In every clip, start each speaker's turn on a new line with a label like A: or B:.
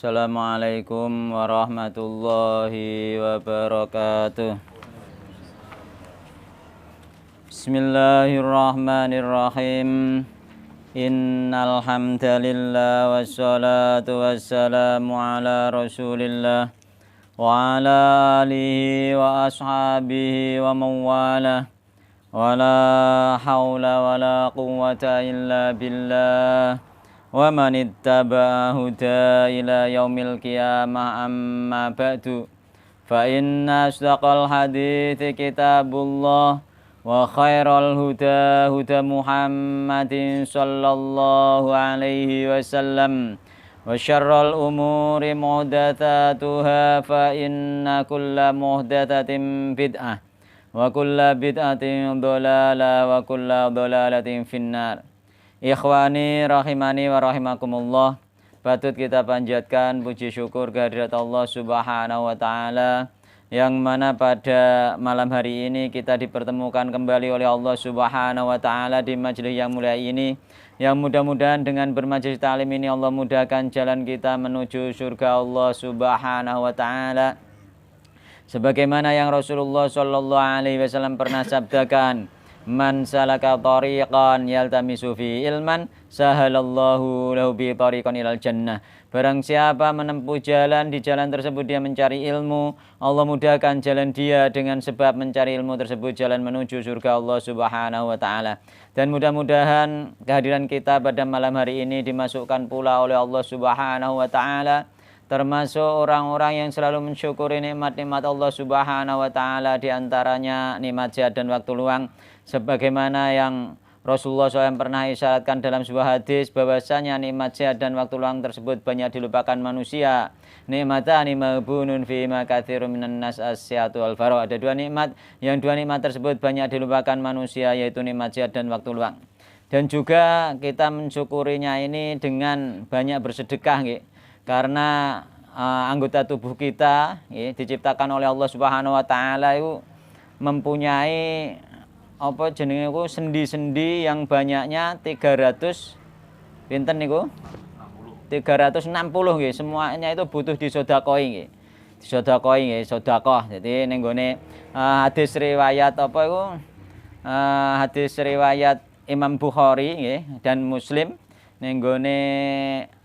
A: Assalamualaikum warahmatullahi wabarakatuh. Bismillahirrahmanirrahim. Innal hamdalillah wassalatu wassalamu ala Rasulillah wa ala alihi wa ashabihi wa mawalah. Wala haula wala quwwata illa billah. Wa man ittaba'a huda ila yaumil qiyamah amma ba'du. Fa inna asdaqal hadithi kitabullah wa khairal huda huda Muhammadin sallallahu alaihi wasallam. Wa syarral umuri muhdatsatuha fa inna kulla muhdatsatin bid'ah wa kulla bid'atin dhalalah wa kulla dhalalatin finnar. Ikhwani rahimani wa rahimakumullah, patut kita panjatkan puji syukur kehadirat Allah Subhanahu wa taala yang mana pada malam hari ini kita dipertemukan kembali oleh Allah Subhanahu wa taala di majelis yang mulia ini, yang mudah-mudahan dengan bermajelis ta'lim ini Allah mudahkan jalan kita menuju surga Allah Subhanahu wa taala. Sebagaimana yang Rasulullah sallallahu alaihi wasallam pernah sabdakan, man salaka tariqan yaltamisu fi ilman sahalallahu lahu bi tariqan ilal jannah. Barang siapa menempuh jalan, di jalan tersebut dia mencari ilmu, Allah mudahkan jalan dia dengan sebab mencari ilmu tersebut jalan menuju surga Allah Subhanahu wa taala. Dan mudah-mudahan kehadiran kita pada malam hari ini dimasukkan pula oleh Allah Subhanahu wa taala termasuk orang-orang yang selalu mensyukuri nikmat-nikmat Allah Subhanahu wa taala, di antaranya nikmat sehat dan waktu luang, sebagaimana yang Rasulullah SAW pernah isyaratkan dalam sebuah hadis bahwasanya nikmat sehat dan waktu luang tersebut banyak dilupakan manusia. Nikmatani mabunun fi ma katsirun minan nas as-sihhatu wal faragh. Ada dua nikmat, yang dua nikmat tersebut banyak dilupakan manusia, yaitu nikmat sehat dan waktu luang. Dan juga kita mensyukurinya ini dengan banyak bersedekah, nggih. Karena anggota tubuh kita diciptakan oleh Allah Subhanahu wa taala itu mempunyai apa jenenge iku sendi-sendi yang banyaknya 300 pinten niku 360 nggih. Semuanya itu butuh disodakoi nggih. Disodakoi nggih, sedekah. Jadi ning gone hadis riwayat apa iku hadis riwayat Imam Bukhari nggih dan Muslim ning gone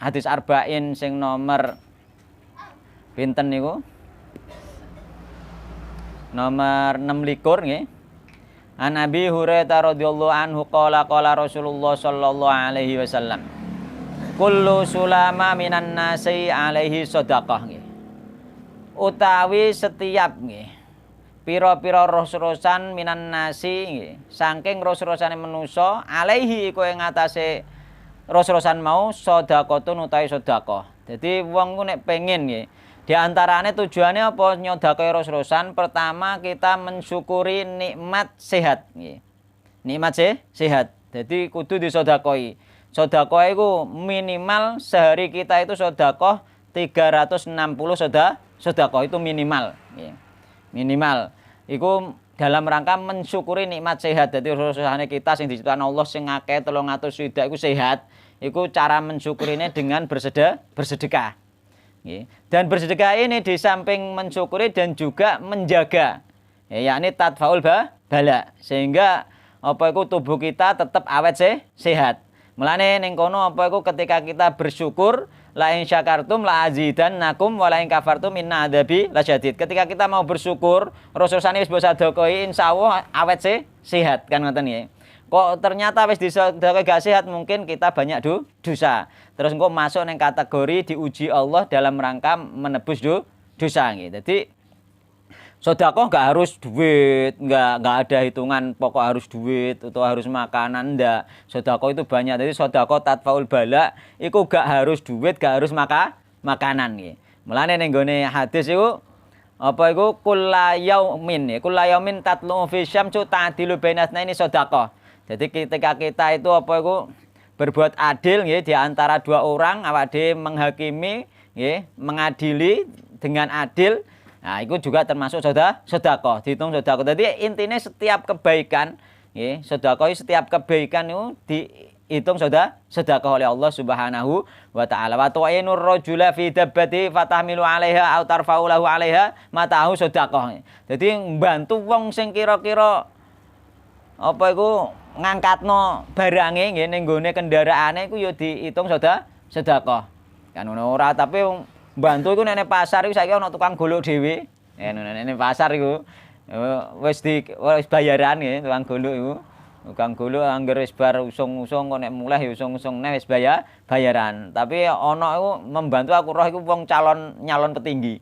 A: hadis arba'in sing nomor pinten niku? Nomor 26 nggih. An Abi Hurairah radhiyallahu anhu qala Rasulullah sallallahu alaihi wasallam, kullu sulama minan nasi alaihi shadaqah nggih. Utawi setiap nggih pira-pira ros-rosan minan nasi nggih, saking ros-rosane manusa alaihi iku ing atase ros-rosan mau sedekahun utawi sedekah. Dadi wong ku nek pengen nggih, di antaranya tujuannya apa nyodakai ros-rosan? Pertama kita mensyukuri nikmat sehat. Nikmat sehat. Jadi kudu disodakoi. Sodakoh itu minimal sehari kita itu sodakoh 360 sodakoh itu minimal. Minimal. Itu dalam rangka mensyukuri nikmat sehat. Jadi ros-rosannya kita yang diciptakan Allah sing akeh 300 swidak itu sehat. Itu cara mensyukurinya dengan bersedekah. Dan bersedekah ini di samping mensyukuri dan juga menjaga, yakni tadfaul bala, sehingga apa itu tubuh kita tetap awet sehat. Mulane ning kono apa itu ketika kita bersyukur, la in syakartum la azidannakum wa la in kafartum inna adzabi lasyadid. Ketika kita mau bersyukur, Rasulullah wis sedekah insyaallah awet sehat kan ngoten nggih. Kok ternyata wis disedekah gak sehat, mungkin kita banyak dosa. Terus engko masuk neng kategori diuji Allah dalam rangka menebus dosa gitu. Jadi sedekah gak harus duit, gak ada hitungan pokok harus duit atau harus makanan, ndak. Sedekah itu banyak. Jadi sedekah tatfaul bala iku gak harus duit, gak harus makanan gitu. Mulane ning gone hadis iku apa iku kullayaumin tatlu fi syamsu ta'dilu bainasnaini sedekah. Jadi ketika kita itu apa itu berbuat adil nggih di antara dua orang, awak dhewe menghakimi nggih, mengadili dengan adil. Nah, itu juga termasuk sedekah, dihitung sedekah. Jadi intinya setiap kebaikan nggih, sedekah setiap kebaikan itu dihitung sedekah oleh Allah Subhanahu wa taala. Wa tu'inur rajula fi dabbati fatahmilu 'alaiha aw tarfa'u lahu 'alaiha matahu sedekah. Dadi mbantu wong sing kira-kira apa iku ngangkatno barange nggih ning nggone kendaraane iku ya dihitung sedekah. Kan ngono ora tapi mbantu iku nek pasar iku saiki ana tukang golok dhewe. Nek pasar iku wis bayaran nggih tukang golok iku. Tukang golok angger wis bar usung-usung kok nek mulih ya usung-usung neh wis bayaran. Tapi ana iku membantu aku roh iku wong nyalon petinggi.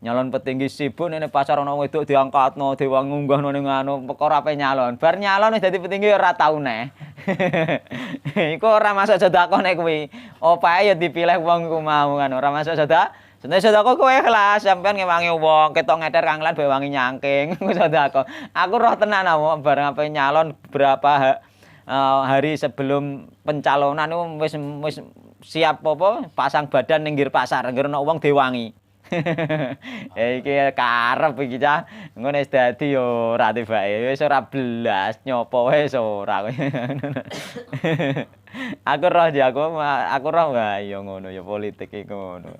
A: Nyalon petinggi sibuk nek pasar ana wedok diangkatno, diwangunggahno ning anu perkara ape nyalon. Bar nyalon wis dadi petinggi ora tau neh. Iku ora masuk sedekah nek kuwi. Opae ya dipilih wong iku mau kan ora masuk sedekah. Sedekah kowe ikhlas sampean ngewangi wong ketok ngeter kanglan bae wangi nyangking sedekah. Aku roh tenan awak bareng ape nyalon beberapa hari sebelum pencalonan wis siap apa pasang badan ning pasar ngger ana wong diwangi. Iki karep iki cah ngono wis dadi yo ora tibake wis ora blas nyopo wis ora. Aku roh wah ya ngono ya politik iku ngono.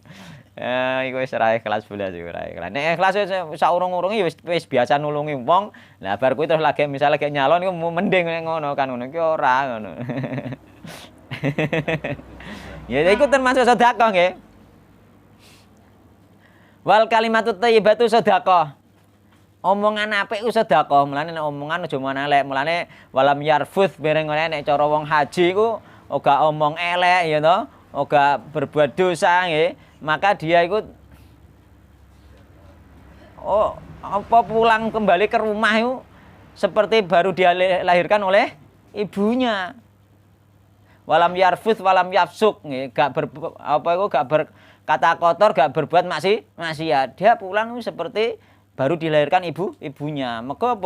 A: Iku wis ora ikhlas belas iku ora ikhlas. Nek ikhlas saurung-urunge wis biasa nulungi wong. Lah bar kuwi terus lagi misale lagi nyalon iku mending ngono kan ngono iki ora ngono. Ya iku termasuk sedekah nggih. Wal kalimatut thayyibatu sedekah. Omongan apik ku sedekah. Mulane nek omongan aja omong elek. Mulane walam yarfuth bareng ngene nek cara wong haji ku ora omong elek ya to, ora berbuat dosa nggih. Maka dia ikut pulang kembali ke rumah itu seperti baru dia lahirkan oleh ibunya. Walam yarfuth walam yafsuk nggih, gak berkata kotor, gak berbuat maksiat. Dia pulang itu seperti baru dilahirkan ibunya. Maka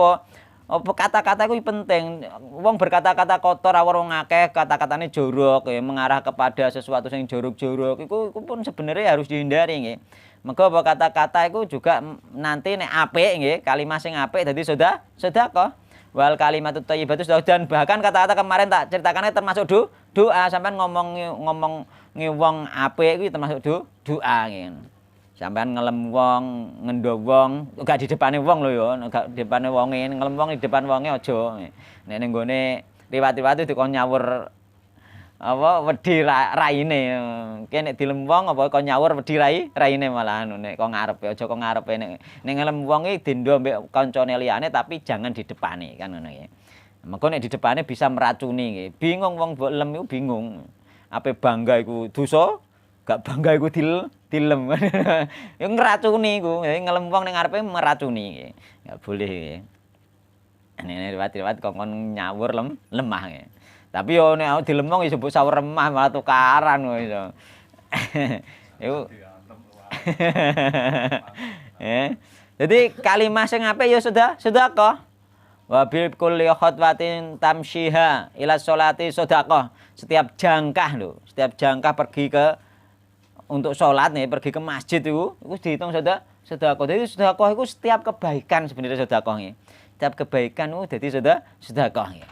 A: apa kata-kata itu penting. Wong berkata-kata kotor awor wong akeh, kata-katane jorok ya, mengarah kepada sesuatu yang jorok-jorok. Iku pun sebenarnya harus dihindari nggih. Maka apa kata-kata itu juga nanti nek apik nggih, kalimat sing apik dadi sedekah. Wal kalimatut thayyibatu dan bahkan kata-kata kemarin tak ceritakannya termasuk doa. Sampean ngomong wong apik kuwi termasuk doa nggih. Sampean ngelem wong, ngendo wong, gak di depane wong lho ya, gak di depane wonge, ngelem wong di depan wonge aja. Nek ning gone liwat-liwat dikon nyawur apa wedi raine. Ki nek dilem wong apa kon nyawur wedi raine malah nek kok ngarepe aja kok ngarepe nek ngelem wong iki dindo mbek kancane liyane tapi jangan di depane kan ngono ya. Mengko nek di depane bisa meracuni nggih. Bingung wong mbok lem iku bingung. Ape bangga iku dosa? Gak bangga iku dilem. Ya ngracuni iku, ngelem wong ning ngarepe meracuni. Gak boleh. Nek liwat-liwat kongkon nyawur lemah. Tapi yo nek dilem wong disebut sawur remah malah tukaran kok iso. Iku. Jadi kalimat sing apik ya sedekah. Wa bil kulli khatwatin tamshiha ila sholati sedekah. Setiap jangkah lho, setiap jangkah pergi untuk sholat nih, pergi ke masjid itu dihitung sedekah. Jadi sedekah itu setiap kebaikan sebenarnya sedekah nih. Setiap kebaikan itu jadi sedekah nih.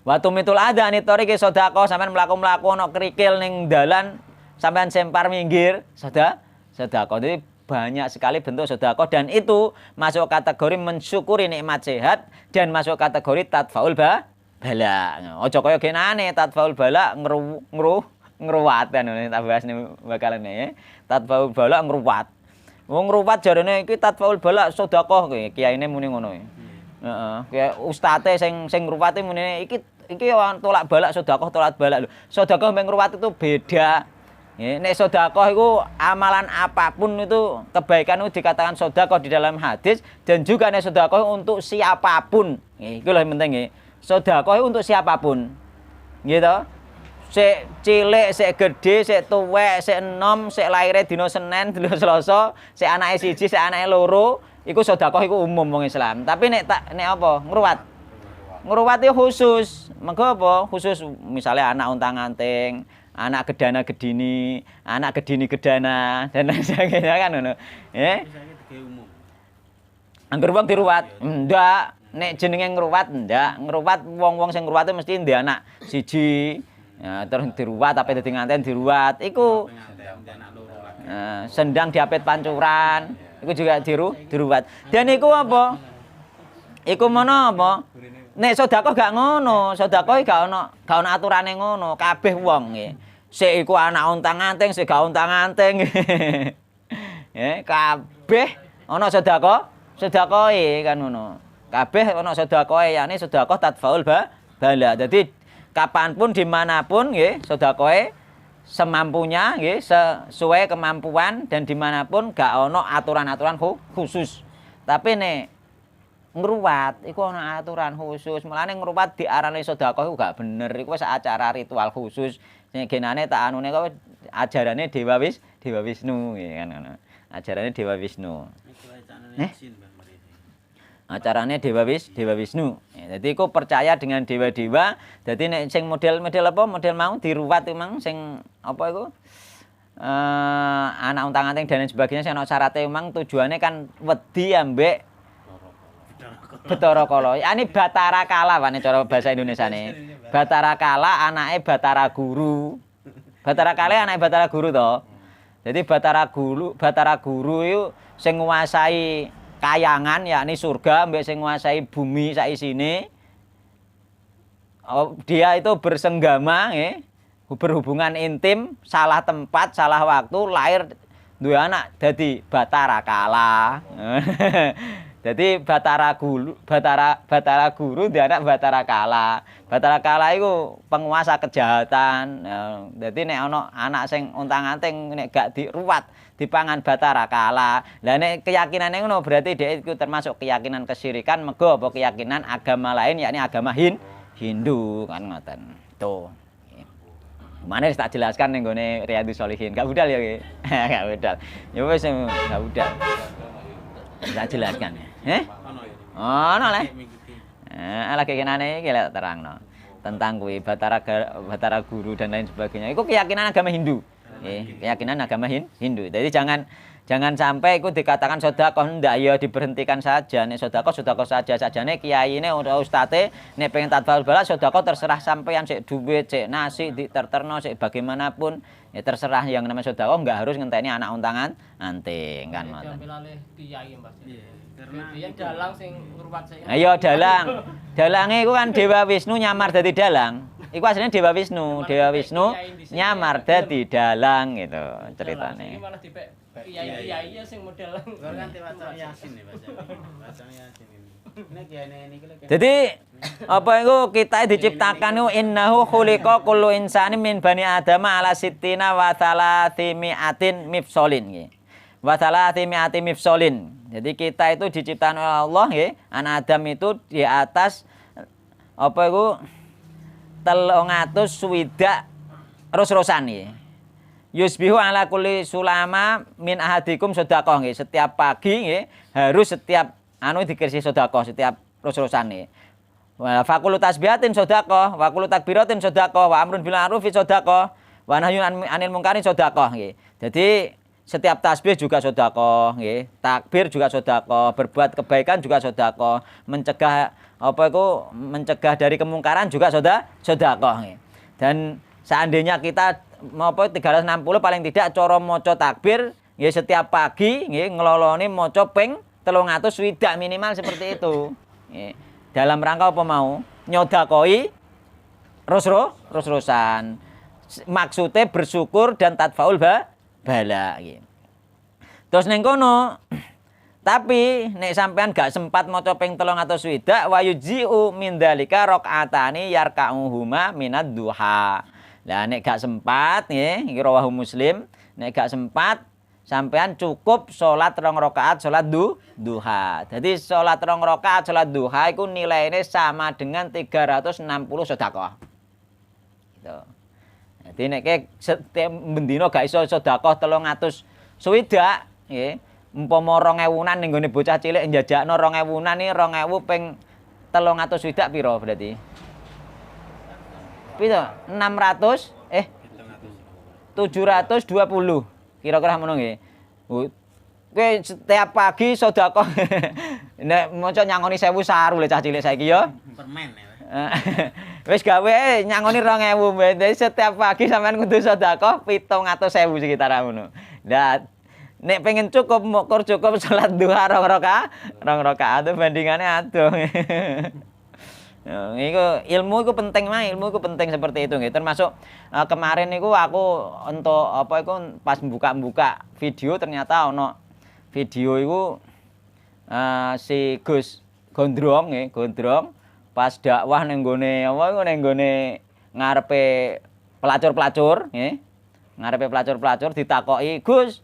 A: Waktu mitul ada nih toriki sedekah sampean mlaku-mlaku ana kerikil ning dalan sampean sempar minggir sedekah. Jadi banyak sekali bentuk sedekah dan itu masuk kategori mensyukuri nikmat sehat dan masuk kategori tadfaul bala. Aja kaya genane tadfaul bala ngruwatan ngene tak bahas nih bakalan ya. Tadfaul bala ngruwat. Wong ngruwat jarane iki tadfaul bala sedekah kiyaine muni ngono. Heeh, kaya ustate sing ngruwate muni iki tolak balak sedekah tolak balak lho. Sedekah mbek ngruwat itu beda. Nggih, nek sedekah iku amalan apapun itu kebaikan itu dikatakan sedekah di dalam hadis dan juga nek sedekah untuk siapapun. Nggih, iku lho penting nggih. Sedekah untuk siapapun. Nggih to? Sik cilik, sik gedhe, sik tuwek, sik enom, sik laire dina Senin, dina Selasa, sik anake siji, sik anake loro, iku sedekah iku umum wong Islam. Tapi nek apa? Ngruwat. Ngruwat iki khusus. Mengko apa? Khusus misalnya anak untang-anting, anak gedana gedini, anak gedini gedana dan lain sebagainya kan ngono. Angger wong diruwat, ndak. nek jenenge ngruwat ndak, ngruwat wong-wong sing ngruwat mesti ndek anak siji. Ya, terus diruwat tapi dadi nganten diruwat. Iku sendang diapit pancuran. Iku juga diruwat. Dan iku apa? Iku mono apa? Nek sedekah gak ngono, sedekah gak ono aturane ngono. Kabeh wong nggih. Sik iku anak untang-anting, sik gak untang-anting. Kabeh ana sedekah, sedekahe kan ngono. Kabeh ana sedekahe, yakni sedekah tadfaul bala. Dadi kapanpun dimanapun nggih sedekahe semampunya nggih sesuai kemampuan dan dimanapun gak ono aturan-aturan khusus. Tapi nek ngruwat iku ana aturan khusus. Mulane ngruwat diarani sedekah iku gak bener. Iku wis acara ritual khusus. Sing genane tak anune kok ajarane Dewa Wisnu nggih kan ngono. Ajarane Dewa Wisnu. Acarane Dewa Wisnu. Ya, jadi aku percaya dengan dewa-dewa. Jadi nek sing model apa? Model mau diruwat memang sing apa iku? Anak untang-anting dan lain sebagainya sing ana syaraté memang tujuannya kan wedi ambek Bathara Kala. Ya ini Bathara Kala wane cara bahasa Indonesiane. Bathara Kala anake Bathara Guru. Bathara Kala anake Bathara Guru to. Jadi Bathara Guru itu sing nguasai kayangan yakni surga mbek sing nguasai bumi sak isine. Dia itu bersenggama nggih, berhubungan intim, salah tempat, salah waktu, lahir duwe anak dadi Bathara Kala. Jadi Bathara Guru duwe anak Bathara Kala. Bathara Kala iku penguasa kejahatan. Jadi nek ana anak sing untang-anting nek gak diruwat dipangan Bathara Kala. Lah nek keyakinane ngono berarti dhek iku termasuk keyakinan kesyirikan mergo apa keyakinan agama lain yakni agama Hindu kan ngoten. Tuh. Mana tak jelaskan ning gone Riyadhus Shalihin. Gak budal ya nggih. Gak budal. Ya wis gak budal. Tak jelaskan. Ono le. Lagi kenane iki lek terangno. Tentang kuwi Bathara Guru dan lain sebagainya. Itu keyakinan agama Hindu. Keyakinan agama Hindu. Jadi jangan sampai itu dikatakan sedekah ndak ya diberhentikan saja. Nek sedekah saja sajane kiyaine utawa ustate nek pengen tadfaul bala sedekah terserah sampean sik duit, sik nasi diterterno sik bagaimanapun ya terserah yang namanya sedekah enggak harus ngenteni anak untangan-anting kan ngoten.
B: Kiai Mas. Karena dia dalang sing ngruwat saya.
A: Ayo dalang. Dalange iku kan Dewa Wisnu nyamar dadi dalang. Iku asline Dewa Wisnu. Dewa Wisnu nyamar dadi dalang gitu ceritane.
B: Iki malah dipek kiai-kiai sing model.
C: Ganti waca Yasin nih baca Yasin ini. Ini kiai niki lho.
A: Jadi apa itu kita diciptakan itu innahu khuliqa kullu insani min bani adama ala sittina wa thalathimi'atin mifsolin nggih. Wa thalathimi'atin mifsolin. Jadi kita itu diciptakan oleh Allah nggih. Anak Adam itu di atas apa itu 300 swidak rus-rusan nggih. Yusbihu ala kulli sulama min ahadikum sedekah nggih. Setiap pagi nggih harus setiap dikasih sedekah setiap rus-rusan nggih. Wa faqulu tasbihatin sedekah, wa kullu takbiratin sedekah, wa amrun bil ma'rufi sedekah, wa nahyun anil munkari sedekah nggih. Jadi setiap tasbih juga sedekah nggih, takbir juga sedekah, berbuat kebaikan juga sedekah, mencegah mencegah dari kemungkaran juga sedekah nggih. Dan seandainya kita 360 paling tidak cara maca takbir nggih setiap pagi nggih ngeloloni maca ping 300 swidak minimal seperti itu. Nggih. Dalam rangka apa mau? Nyodakoi rus-rusan. Maksudnya bersyukur dan tadfaul bala gitu. Terus ning kono tapi nek sampean gak sempat maca ping 300 swidak wa yuji'u min dzalika rakaatani yarka'uhuma minad duha. Lah nek gak sempat nggih iki rawahu Muslim, nek gak sempat sampean cukup salat 2 rakaat salat duha. Jadi salat 2 rakaat salat duha iku nilaine sama dengan 360 sedekah. Gitu. Jadi nek setiap bendina gak iso sedekah 300 swidak nggih. Umpama 2000-an ning gone bocah cilik njajakno 2000-an iki 2000 ping 300 swidak piro berarti? Piro? 720. Kira-kira ngono nggih. Kowe setiap pagi sedekah Nek maca nyangoni 1000 saru le cah cilik saiki ya.
C: Permen ya.
A: Wis gawe nyangoni 2000. Dadi setiap pagi sampean kudu sedekah 700.000 sekitar ngono. Lah nek pengen cukup mokur cukup salat duha 2 rakaat bandingannya adoh. Iku ilmu iku penting mah, ilmu iku penting seperti itu nggih. Termasuk kemarin niku aku untuk apa iku pas buka-buka video ternyata ono video iku si Gus Gondrong nggih, Gondrong pas dakwah ning gone apa iku ning gone ngarepe pelacur-pelacur nggih. Ngarepe pelacur-pelacur ditakoki, "Gus,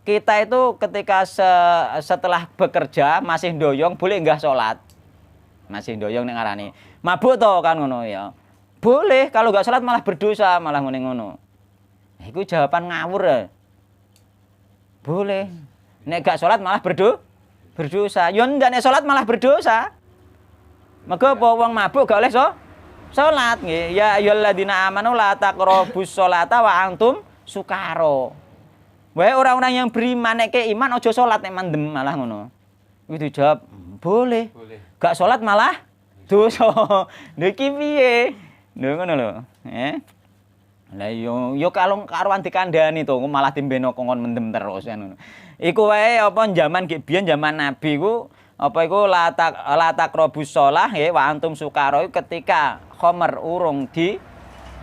A: kita itu ketika setelah bekerja masih ndoyong boleh enggak sholat?" Masih ndoyong nek ngarani. Mabuk to kan ngono ya. Boleh, kalau enggak sholat malah berdosa, malah ngene ngono. Iku jawaban ngawur ya. Boleh. Nek enggak sholat malah berdosa. Yo ndak nek sholat malah berdosa. Mergo apa wong mabuk gak oleh sholat nggih. Ya ayyuhalladzina amanu la taqrabus sholata wa antum sukara. Wae orang-orang yang beriman nek ke iman aja sholat nek mandem malah ngono. Iku dijawab, boleh. Gak sholat malah dosa. Lha iki piye? Lho ngono lho. Lah yo karuan dikandhani to malah timbeno kongkon mendem terus ngono. Iku wae apa zaman biyen zaman Nabi ku apa iku la taqrabus shalah nggih wa antum sukara ketika khamr urung di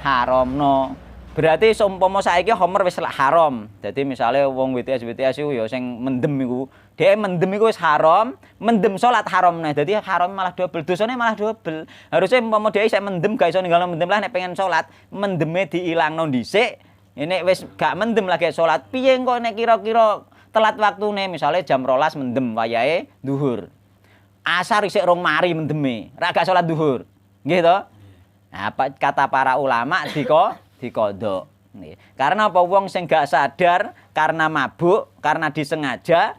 A: haramno. Berarti seumpama saiki khamr wis haram. Dadi misale wong WTS iku ya sing mendem iku, dhek mendem iku wis haram, mendem salat haram nah. Dadi haram malah double, dosane malah double. Harusnya umpama dhek sik mendem gak iso ninggalno mendem lah nek pengen salat, mendeme diilangno dhisik. Nek wis gak mendem lagi salat, piye kok nek kira-kira telat waktune misale jam 12 mendem wayahe zuhur. Asar isik rong mari mendeme, ra gak salat zuhur. Nggih to? Nah, kata para ulama dikodok. Karena apa wong sing gak sadar karena mabuk, karena disengaja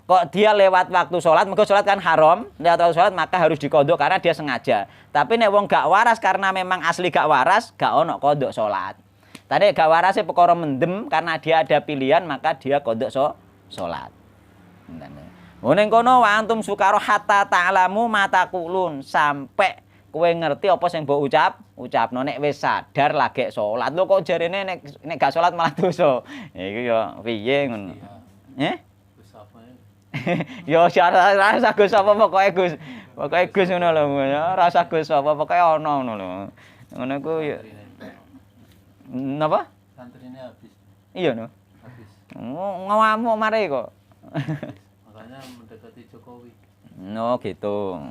A: kok dia lewat waktu sholat, mergo sholat kan haram, lewat waktu sholat maka harus dikodok karena dia sengaja. Tapi nek wong gak waras karena memang asli gak waras, gak ono kodok sholat. Tadi gak warasnya perkara mendem karena dia ada pilihan maka dia kodok sholat. Ning kono wa antum sukara hatta ta'lamu ma taqulun, sampai kowe ngerti apa sing mbok ucapno. Nek wis sadar lagi salat lho kok jarene nek gak salat malah dosa. Iku ya piye ngono.
C: Gus apa ya?
A: Ya rasa Gus apa pokoke Gus. Pokoke Gus ngono lho. Rasa Gus apa pokoke ana ngono lho. Ngono ku ya. Napa?
C: Santrine habis.
A: Iya no.
C: Habis.
A: Ngamuk mare kok.
C: Makanya mendekati Jokowi.
A: No gitu.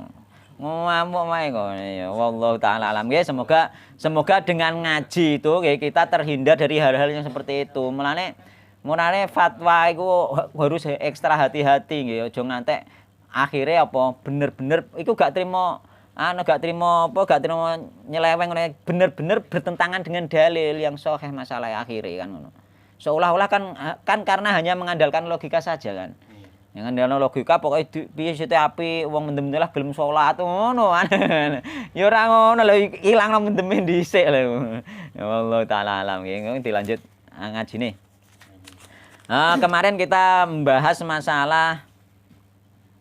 A: Ngamuk mae kok ya. Wallahu taala alam. Ya semoga dengan ngaji itu kita terhindar dari hal-hal yang seperti itu. Mulane fatwa itu harus ekstra hati-hati nggih. Aja ngantek akhirnya apa bener-bener iku gak trimo nyeleweng bener-bener bertentangan dengan dalil yang sahih masalah akhirnya kan ngono. Seolah-olah kan karena hanya mengandalkan logika saja kan. Yang ngandalno logika pokoke piye sithik api wong mendem lah gelem salat ngono. Ya ora ngono lho ilangno mendeme dhisik lho. Ya Allah taala alam nggih dilanjut ngajine. Kemarin kita membahas masalah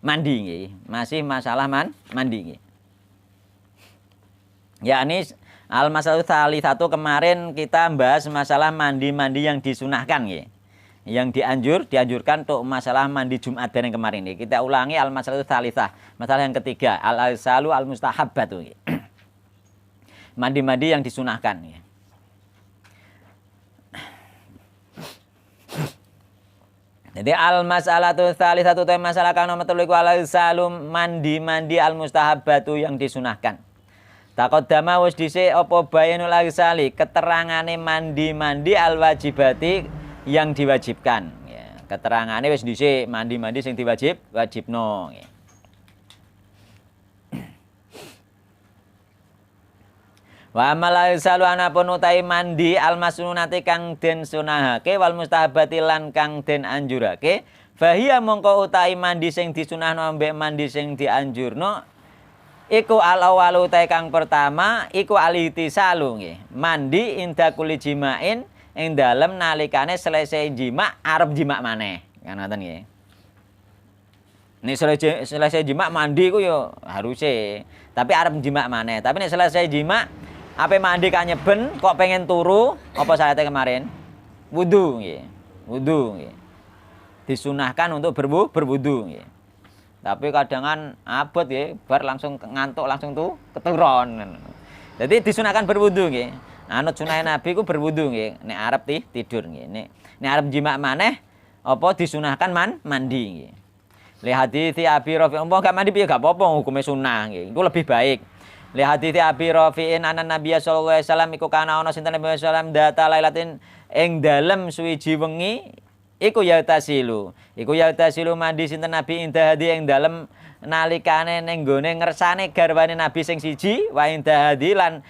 A: mandi nggih. Masih masalah mandi nggih. Yakni al-masalah tsalitsatu kemarin kita membahas masalah mandi-mandi yang disunahkan nggih. Yang dianjurkan untuk masalah mandi Jumat yang kemarin ini. Kita ulangi al-masalah tsalitsah. Masalah yang ketiga, al-aisalu al-mustahabbatu. Mandi-mandi yang disunahkan. Jadi al-masalatu tsalitsatu masalah kang nomor 3 al-aisalu mandi-mandi al-mustahabbatu yang disunahkan. Taqaddama wis dhisik apa bayanul aisali keterangane mandi-mandi al-wajibati yang diwajibkan ya. Keterangane wis dhisik mandi-mandi sing wajibno ya. Wa amal aisalu anapun utai mandi al-masnunati kang den sunahake wal mustahabati lan kang den anjurake fahiya mongko utai mandi sing disunahno ambek mandi sing dianjurno iku al-awalu utai kang pertama iku al-ihtisalu nggih. Mandi inda kulli jima'in ing dalem nalikane selesai jima arep jima maneh. Kan ngoten nggih. Nek selesai jima mandi ku yo haruse. Tapi arep jima maneh. Tapi nek selesai jima ape mandi kanyeben kok pengen turu apa syaratnya kemarin? Wudu nggih. Wudu nggih. Disunahkan untuk berwudu nggih. Tapi kadangan abot nggih, bar langsung ngantuk langsung tuh keturun. Jadi disunahkan berwudu nggih. Anut sunah Nabi ku berwudu nggih. Nek arep tidur nggih. Nek arep jima maneh apa disunahkan mandi nggih. Li hadits Abi Rafi' umpama gak mandi piye gak apa-apa hukume sunah nggih. Iku lebih baik. Li hadits Abi Rafi'in anan Nabi sallallahu alaihi wasallam iku kana ana sinten Nabi sallallahu alaihi wasallam data lailatin ing dalem suwiji wengi iku yautasilu. Iku yautasilu mandi sinten Nabi indah hadi ing dalem nalikane ning gone ngersane garwane Nabi sing siji wa indah hadi lan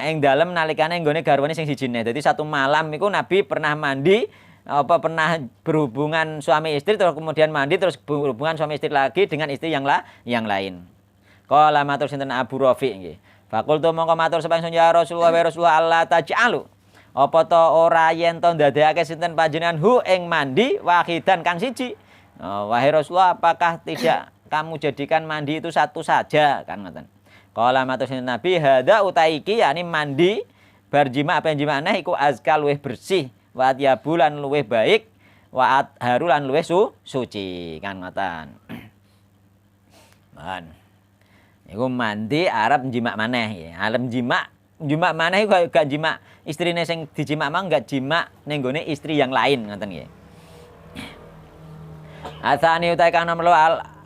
A: ing dalem nalikane nggone garwane sing sijine. Dadi satu malam iku Nabi pernah mandi pernah berhubungan suami istri terus kemudian mandi terus berhubungan suami istri lagi dengan istri yang lain. Qala matur sinten Abu Rafi' nggih. Faqultu mongko matur sapa ingsun ya Rasulullah wa Rasulullah Allah taj'alu. Apa to ora yen to ndadekake sinten panjenengan hu ing mandi wahidan kang siji. Wahai Rasulullah apakah tidak kamu jadikan mandi itu satu saja kan ngoten. Qala matur sinten Nabi hadza utaiki yakni mandi bar jima apa jima aneh iku azka luweh bersih. Wa bulan luweh baik wa harulan luweh suci kan ngoten. Man. Iku mandi arep jima maneh ya. Arep jima maneh iku gak jima istrine sing dijima mang gak jima ning gone istri yang lain ngoten nggih. Atsani utai kang nomor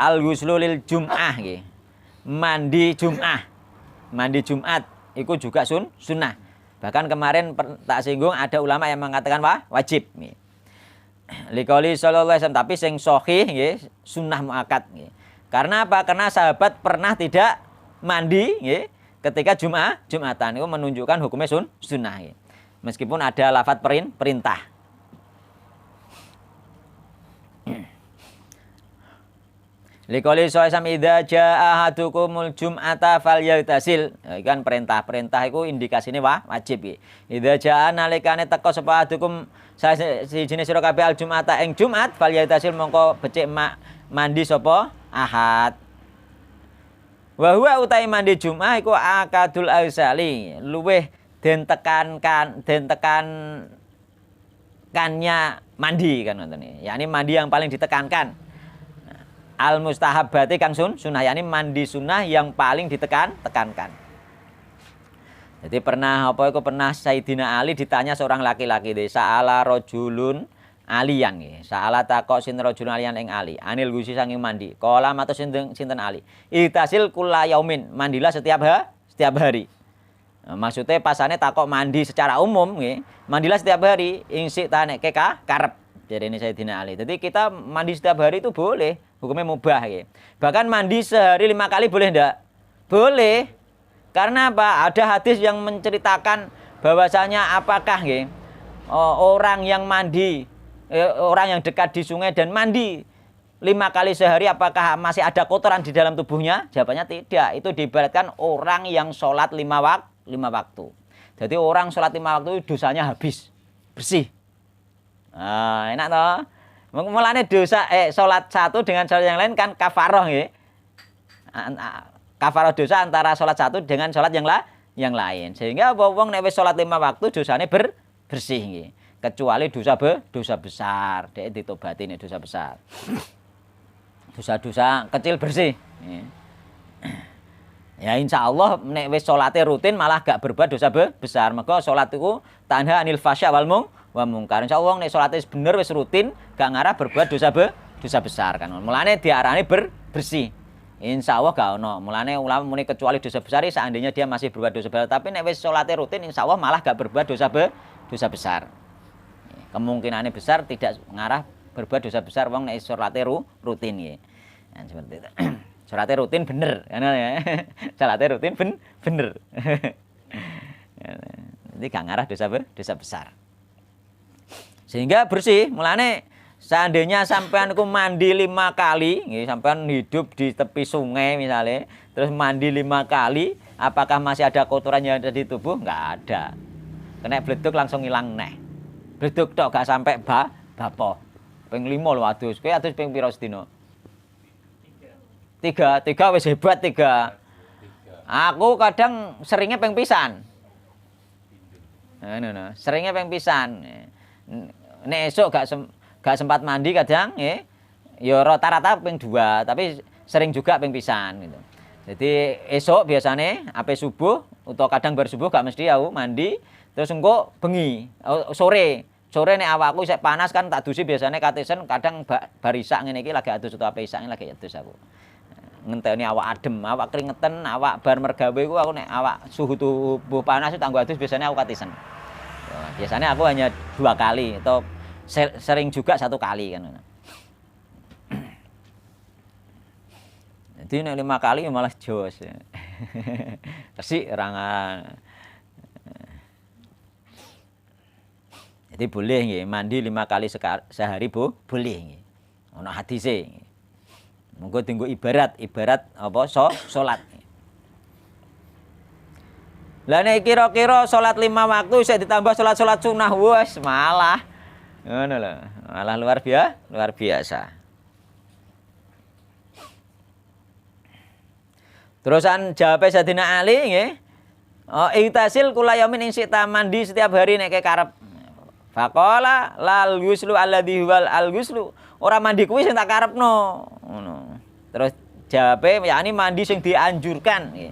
A: al-ghuslu lil jum'ah nggih. Mandi Jum'ah. Mandi Jumat iku juga sunnah. Bahkan kemarin tak singgung ada ulama yang mengatakan wajib nggih. Liqauli sallallahu alaihi wasallam tapi sing sahih nggih sunnah muakkad nggih. Karena apa? Karena sahabat pernah tidak mandi nggih ketika Jumatan itu menunjukkan hukumnya sunnah nggih. Meskipun ada lafaz perintah. Liqauli sallallahu alaihi wasallam idza jaa ahadukumul jum'ata falyagtasil. Kan perintah itu indikasine wajib iki. Idza jaa nalikane teka sapa ahadukum siji sira kabeh al jum'ata ing Jumat falyagtasil mongko becik mandi sapa ahad. Wa huwa utai mandi Jumat iku akadul arsali, luweh den tekankannya mandi kan ngoten iki. Yakni mandi yang paling ditekankan. Al mustahabati kang sunnah yakni mandi sunnah yang paling tekankan. Jadi pernah Sayyidina Ali ditanya seorang laki-laki sa'ala rajulun aliyan nggih. Sa'ala takok sinten rajulun aliyan ing Ali. Anil gusi sanging mandi. Qala matur sinten Ali. Itasil kula yaumin. Mandilah setiap hari. Maksudnya pasane takok mandi secara umum nggih. Mandilah setiap hari ing sik ta nek karep. Jadi ini Sayyidina Ali. Jadi kita mandi setiap hari itu boleh. Hukumnya mubah ya. Bahkan mandi sehari 5 kali boleh enggak? Boleh. Karena apa? Ada hadis yang menceritakan bahwasanya apakah ya, orang yang mandi, orang yang dekat di sungai dan mandi 5 kali sehari apakah masih ada kotoran di dalam tubuhnya? Jawabannya tidak. Itu diibaratkan orang yang sholat 5 waktu. Jadi orang sholat 5 waktu dosanya habis, bersih. Nah, enak toh? Mulane dosa salat satu dengan salat yang lain kan kafaroh nggih. Kafaroh dosa antara salat satu dengan salat yang lain. Sehingga wong nek wis salat 5 waktu dosane bersih nggih. Kecuali dosa besar, dhek ditobati nek dosa besar. Dosa-dosa kecil bersih. Ya insyaallah nek wis salate rutin malah gak berbuat dosa besar. Maka salat iku tanha anil fasya wal mungkar. Insyaallah nek salate bener wis rutin gak ngarah berbuat dosa besar kan. Mulane diarani bersih. Insyaallah gak ono. Mulane ulama muni kecuali dosa besar seandainya dia masih berbuat dosa besar. Tapi nek wis salate rutin insyaallah malah gak berbuat dosa besar. Kemungkinannya besar tidak ngarah berbuat dosa besar wong nek salate rutin nggih. Nah, seperti itu. Salate rutin bener kan ya. Salate rutin bener. Jadi gak ngarah dosa besar. Sehingga bersih. Mulane seandainya sampean ku mandi 5 kali, nggih sampean hidup di tepi sungai misalnya, terus mandi 5 kali, apakah masih ada kotoran yang ada di tubuh? Enggak ada. Kena bleduk langsung hilang neh. Bleduk tok gak sampai bapo. Ping 5 lho adus. Kowe adus ping pira sedina? tiga wis hebat tiga. Aku kadang seringnya ping pisan. Seringnya ping pisan. Nek esuk gak sempat mandi kadang nggih. Ya rata-rata ping 2, tapi sering juga ping pisan gitu. Jadi esuk biasane ape subuh utawa kadang bar subuh gak mesti aku mandi, terus engko bengi, sore nek awakku isih panas kan tak dusi biasane katisen kadang bar isak ngene iki lagi adus utawa ape isak lagi adus aku. Ngenteni awak adem, awak keringetan, awak bar mergawe iku aku nek awak suhu tubuh panas tak nggo adus biasanya aku katisen. Biasanya aku hanya 2 kali atau sering juga 1 kali kan. Jadi nek 5 kali malah jos. Resik rangan. Jadi boleh nggih mandi 5 kali sehari boleh nggih. Ana hadise. Monggo dienggo ibarat apa salat. Lah nek kira-kira salat 5 waktu isih ditambah salat sunah wes malah ngono lho. Malah luar biasa. Terusan jawab Sayyidina Ali nggih. Iktasil kula yamin ing sita mandi setiap hari nek karep. Faqala lal ghuslu alladhi huwal al ghuslu. Ora mandi kuwi sing tak karepno. Ngono. Terus jawabe yakni mandi sing dianjurkan nggih.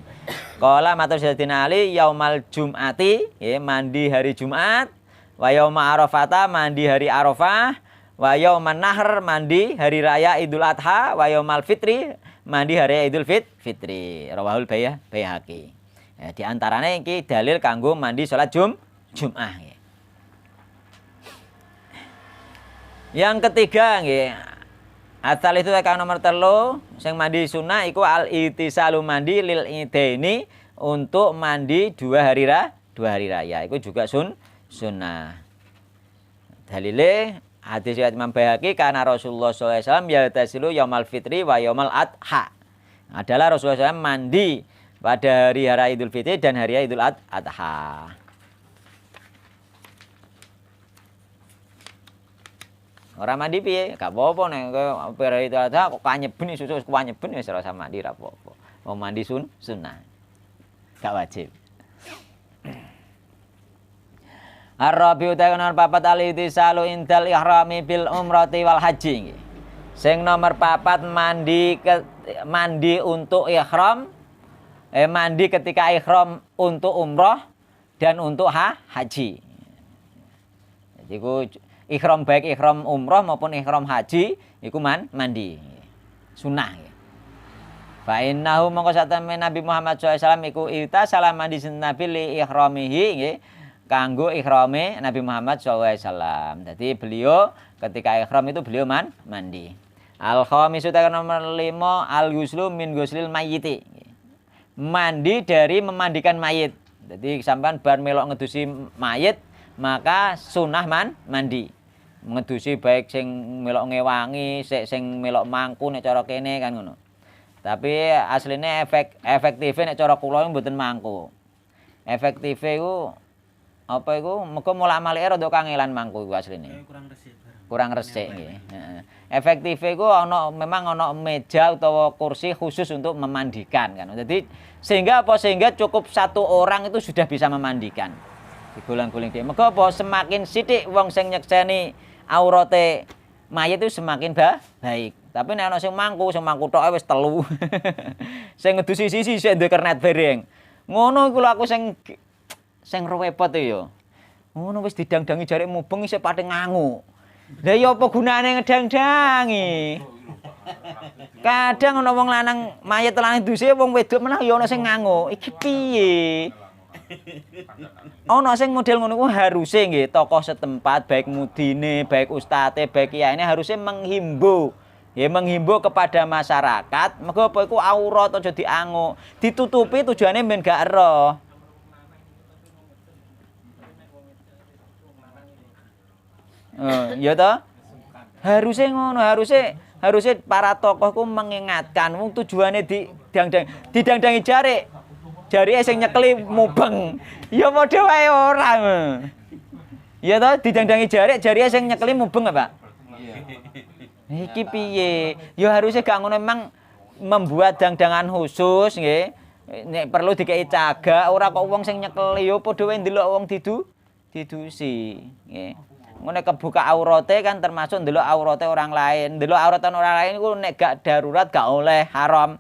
A: Qala matur Sayyidina Ali yaumal jum'ati nggih mandi hari Jumat, wa yauma arafata mandi hari Arafah, wa yauman nahr mandi hari raya Idul Adha, wa yaumal fitri mandi hari Idul Fitri. Rawahul Baihaqi. Ya, di antaranya iki dalil kanggo mandi salat Jum'ah nggih. Yang ketiga nggih. Asal itu kang nomor 3 sing mandi sunah iku al-itisalu mandi lil idaini untuk mandi 2 hari raya. Iku juga sunnah. Dalile hadis riwayat Imam Baihaqi karena Rasulullah SAW yaghtasilu yaumal fitri wa yaumal adha. Adalah Rasulullah SAW mandi pada hari raya Idul Fitri dan hari raya Idul Adha. Ora mandi piye? Gak apa-apa nek hari Idul Adha kok kanyeben susu kanyeben wis ora usah mandi ora apa-apa. Mau mandi sunnah. Gak wajib. Ar-rabi utawa nomor 4 al-ittisalu indal ihrami bil umrati wal haji. Sing nomor 4 mandi untuk ihram, mandi ketika ihram untuk umrah dan untuk haji. Jadi ku ihram baik ihram umrah maupun ihram haji iku mandi. Sunnah. Fa innahu mongko satemene Nabi Muhammad SAW iku itasala mandi Nabi li ihramihi nggih. Kanggo ihrame Nabi Muhammad SAW. Jadi beliau ketika ihram itu beliau mandi. Al-khamisu nomor 5 al-ghuslu min ghuslil mayyiti. Mandi dari memandikan mayit. Jadi sampean bar melok ngedusi mayit maka sunah mandi. Ngedusi baik sing melok ngewangi, sing melok mangku nek cara kene kan ngono. Tapi asline efektive nek cara kula mboten mangku. Efektive iku apa iku mergo mulak-malike rada kangelan mangku iku asline. Kurang resik nggih. Heeh. Efektive iku memang ana meja utawa kursi khusus untuk memandikan kan. Jadi sehingga cukup 1 orang itu sudah bisa memandikan. Digulang-guling dhek. Mergo apa semakin sithik wong sing nyekseni aurate mayit itu semakin baik. Tapi nek ana sing mangku tok wis 3. Sing ngedusi sisi sik ndek kernet bereng. Ngono iku lho aku sing repot ya. Ngono wis didang-dangi jare mubeng isih pate ngangu. Lah ya apa gunane ngedang-dangi? Kadang ana wong lanang mayit lanang dusi wong wedok menah ya ana sing ngangu. Iki piye? Ana sing model ngono ku haruse nggih tokoh setempat baik mudine, baik ustate, baik kiyaine harusnya menghimbau. Ya menghimbau kepada masyarakat, mergo apa iku aurat aja diangu, ditutupi tujuane ben gak ero. Ya toh? Harusnya ngono, harusnya para tokoh ku mengingatkan wong tujuane didang-dangi jare sing nyekeli mubeng. Ya padha wae ora. Ya toh didang-dangi jare sing nyekeli mubeng apa? Iki piye? Ya harusnya gak ngono memang membuat dang-dangan khusus nggih. Nek perlu dikei cagak, ora kok wong sing nyekeli yo padha wae ndelok wong didusi nggih. Ngene kebuka aurate kan termasuk ndelok aurate orang lain. Ndelok aurate orang lain iku nek gak darurat gak oleh, haram.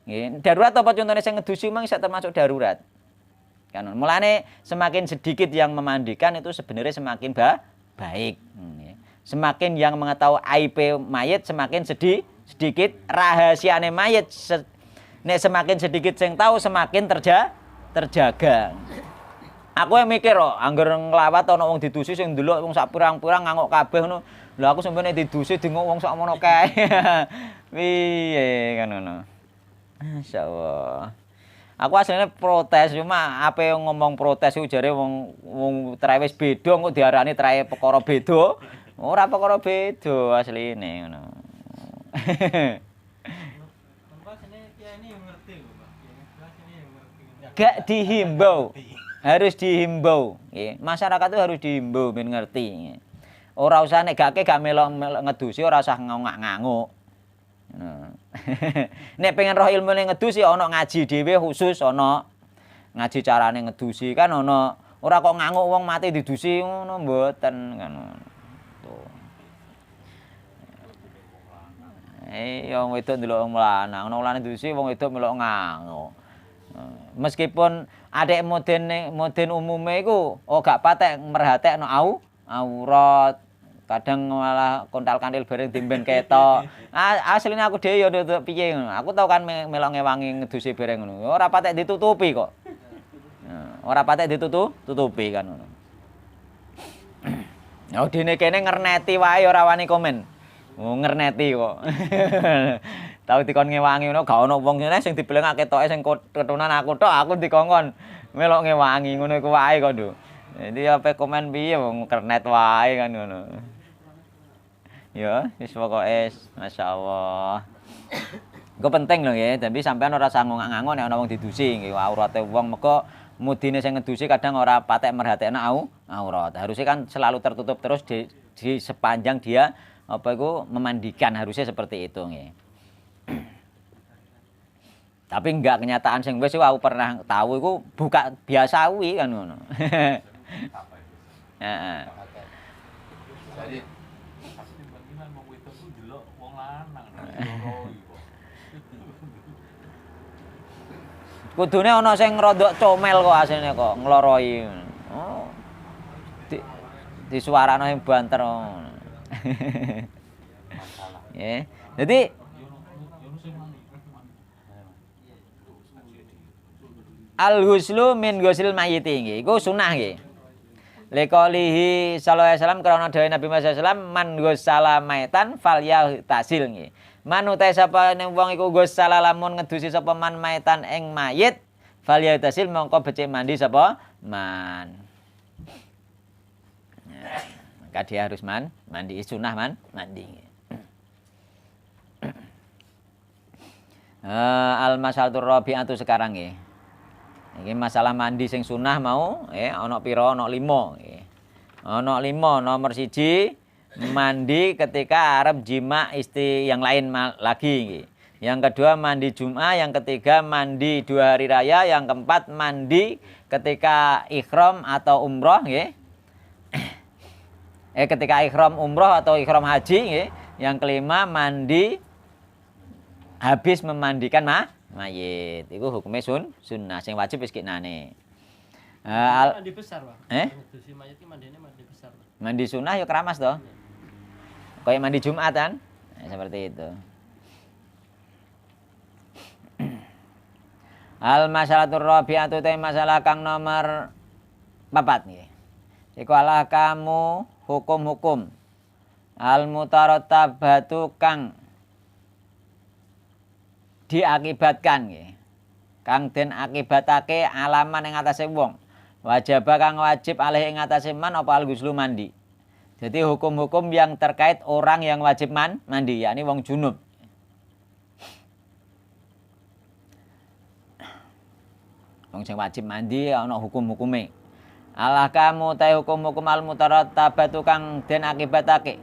A: Nggih. Darurat apa contohnya sing ngedusi mang iso termasuk darurat. Kan mulane semakin sedikit yang memandikan itu sebenarnya semakin baik. Semakin yang mengetahui aib mayit semakin sedikit rahasiane mayit. Nek semakin sedikit sing tahu semakin terjaga. Aku yang mikir kok, angger nglawat ana wong didusi sing ndelok wong sak pirang-pirang nganguk kabeh ngono. Lha aku sampeyan didusi dinguk wong sak mono kae. Piye kan ngono. Masyaallah. Aku aslinya protes cuma apa yang ngomong protes iku jare wong trae wis beda kok diarani trae perkara beda. Ora perkara beda asline ngono. Gak dihimbau, harus dihimbau. Masyarakat itu harus dihimbau ben ngerti. Ora usah nek gak melok ngedusi ora usah nganguk. Nek pengen roh ilmune ngedusi ana ngaji dhewe khusus ana ngaji carane ngedusi kan ana. Ora kok nganguk wong mati didusi ngono mboten kan. Wong wedok ndelok wong lanang, ana lanang didusi wong wedok melok nganguk. Meskipun adek moden umume iku gak patek merhatekno aurat. Kadang malah kontal-kantil bareng dimben ketok. Asline aku dhewe ya piye ngono. Aku tau kan melok ngewangi ngedusi bareng ngono. Ora patek ditutupi kok. Ora patek ditutupi kan ngono. Ya dene kene ngerneti wae ora wani komen. Ngerneti kok. Tau dikon ngewangi ngono gak ono wong ngene sing dibelengake ketoke sing ketunan aku tok aku dikongkon melok ngewangi ngono iku wae kok nduk. Jadi apa komen piye wong kernet wae kan ngono. Ya, wis pokoke masyaallah. Iku penting lho nggih, tapi sampean ora usah ngangok nek ana wong didusi nggih aurate wong meko mudine sing ngedusi kadang ora patek merhatekno aurat. Harusnya kan selalu tertutup terus di sepanjang dia apa iku memandikan harusnya seperti itu nggih. Tapi enggak kenyataan sing wis aku pernah tahu iku buka biasa kuwi kan ngono. Heeh.
C: Jadi
D: asli bagaimana wong wedok ku ndelok wong lanang.
A: Kudune ana sing rodok comel kok asline kok ngloroi. Oh. Disuarano sing banter. Ya. Jadi al-ghuslu min ghuslil mayyiti nggih. Iku sunah nggih. Liqaulihi sallallahu alaihi wasallam karena dawuh Nabi Muhammad sallallahu alaihi wasallam man ghussala maitan falyahtasil nggih. Man utahe sapa ning wong iku ghussala lamun ngedusi sapa man maitan ing mayit falyahtasil mongko becik mandi sapa man. Maka dia harus mandi sunah mandi. Al-masalatur rabi'atu sekarang nggih. Iki masalah mandi sing sunah mau ana pira ana 5 nggih. Ana 5 nomor 1 mandi ketika arep jima istri yang lain lagi nggih. Yang kedua mandi Jumat, yang ketiga mandi 2 hari raya, yang keempat mandi ketika ihram atau umroh nggih. Ketika ihram umroh atau ihram haji nggih. Yang kelima mandi habis memandikan mayit. Iku hukume sunnah sing wajib wis kinane.
B: Mandi besar, Pak. Ngedusi mayit ki mandine mandi besar.
A: Mandi sunnah ya keramas toh. Kayak mandi Jumat kan? Seperti itu. Al-masalatur rabi'atu ta masalah kang nomor 4 nggih. Iku ala kamu hukum-hukum al-mutarattabatu kang diakibatkan nggih. Kang den akibatake alaman ing atase wong. Wajib kang wajib alih ing atase man apa al-ghuslu mandi. Jadi hukum-hukum yang terkait orang yang wajib mandi yakni wong junub. Wong sing wajib mandi ana hukum-hukume. Alah kamu ta hukum-hukum al-mutarattabatu kang den akibatake.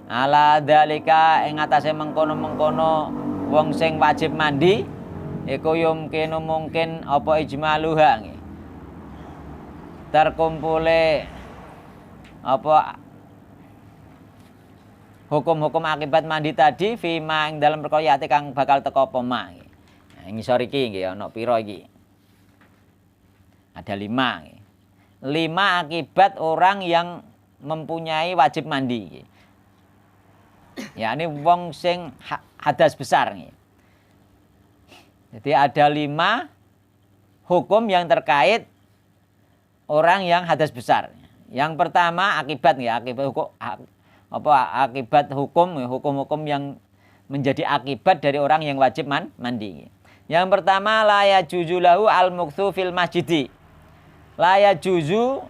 A: Ala dalika ing atase mengkono-mengkono wong sing wajib mandi iku mungkin apa ijmaluha nggih. Terkumpule apa hukum-hukum akibat mandi tadi fima ing dalam perkara yati kang bakal teko apa ma. Nah, ngisor iki nggih ana pira iki? Ada 5 nggih. 5 akibat orang yang mempunyai wajib mandi. Ya ini wong sing hadas besar. Jadi ada 5 hukum yang terkait orang yang hadas besar. Yang pertama akibat akibat hukum yang menjadi akibat dari orang yang wajib mandi. Yang pertama la yajuzu lahu al-muktsu fil masjidi. La yajuzu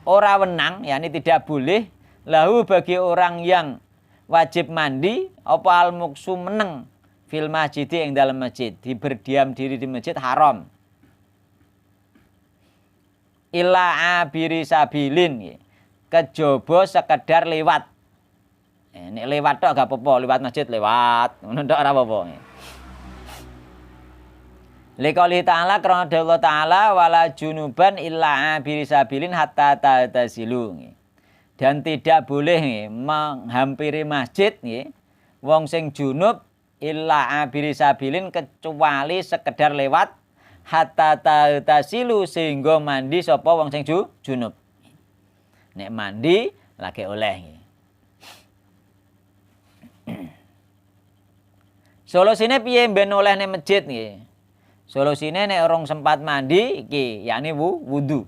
A: ora wenang, yakni tidak boleh lahu bagi orang yang wajib mandi apa al-muktsu meneng fil masjidi ing dalam masjid, berdiam diri di masjid haram. Illa abiri sabilin, kejaba sekedar lewat. Nek lewat tok gak apa-apa, lewat masjid lewat, ngono tok ora apa-apa. Liqouli ta'ala karena Allah ta'ala wala junuban illa abiri sabilin hatta ta'tasilu. Dan tidak boleh menghampiri masjid wong sing junub illa abiri sabilin kecuali sekedar lewat hatta ta'tasilu sehingga mandi sapa wong sing junub. Nek mandi lagi oleh. Solusine piye ben oleh ning masjid nggih? Solusine nek orang sempat mandi iki yakni wudu.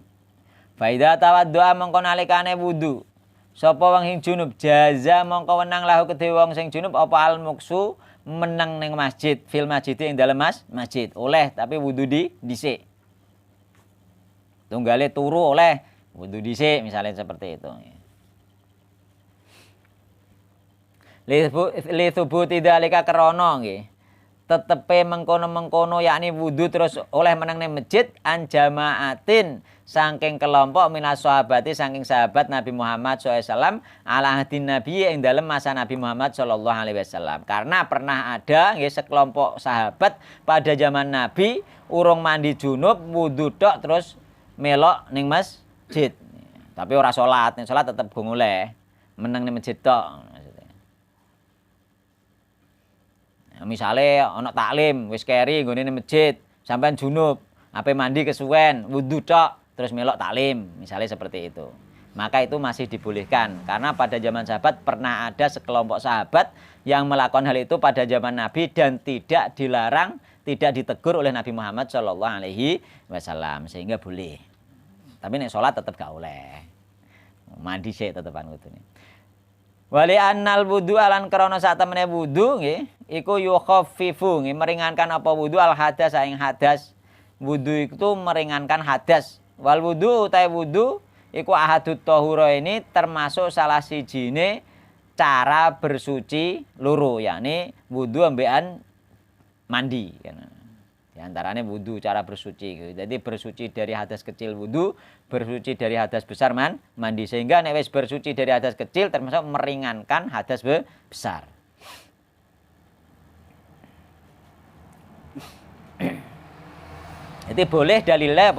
A: Faida tawaddu'a mongko nalikane wudu. Sapa wong sing junub jaza mongko wenang lahu kedhe wong sing junub apa al-muksu meneng ning masjid fil masjid ing dalem masjid. Oleh tapi wudu dhisik. Tunggale turu oleh wudu dhisik misalnya seperti itu. Li thubuti dzalika krana nggih. Tetepe mengkono-mengkono yakni wudu terus oleh menang ning masjid an jamaatin saking kelompok minas sahabati saking sahabat Nabi Muhammad SAW ala hadin Nabi ing dalem masa Nabi Muhammad SAW. Karena pernah ada nggih sekelompok sahabat pada zaman Nabi urung mandi junub wudu tok terus melok ning masjid. Tapi ora salat, ning salat tetep gong oleh menang ning masjid tok. Misalnya ana taklim wis keri nggone ning masjid, sampean junub, ape mandi kesuwen, wudu tok terus melok taklim, misalnya seperti itu. Maka itu masih dibolehkan karena pada zaman sahabat pernah ada sekelompok sahabat yang melakukan hal itu pada zaman Nabi dan tidak dilarang, tidak ditegur oleh Nabi Muhammad SAW sehingga boleh. Tapi nek salat tetep gak oleh. Mandi sik tetepan kudune. Wali annal wudu alan krana sak temene wudu nggih iku yukhaffifu nggih meringankan apa wudu al hadas ing hadas. Wudu itu meringankan hadas. Wal wudu utahe wudu iku ahadut tahura ini termasuk salah sijine cara bersuci loro, yakni wudu ambekan mandi kan. Di antaranya wudu cara bersuci gitu. Jadi bersuci dari hadas kecil wudu, bersuci dari hadas besar mandi. Sehingga nek wis bersuci dari hadas kecil termasuk meringankan hadas besar. Jadi boleh dalilnya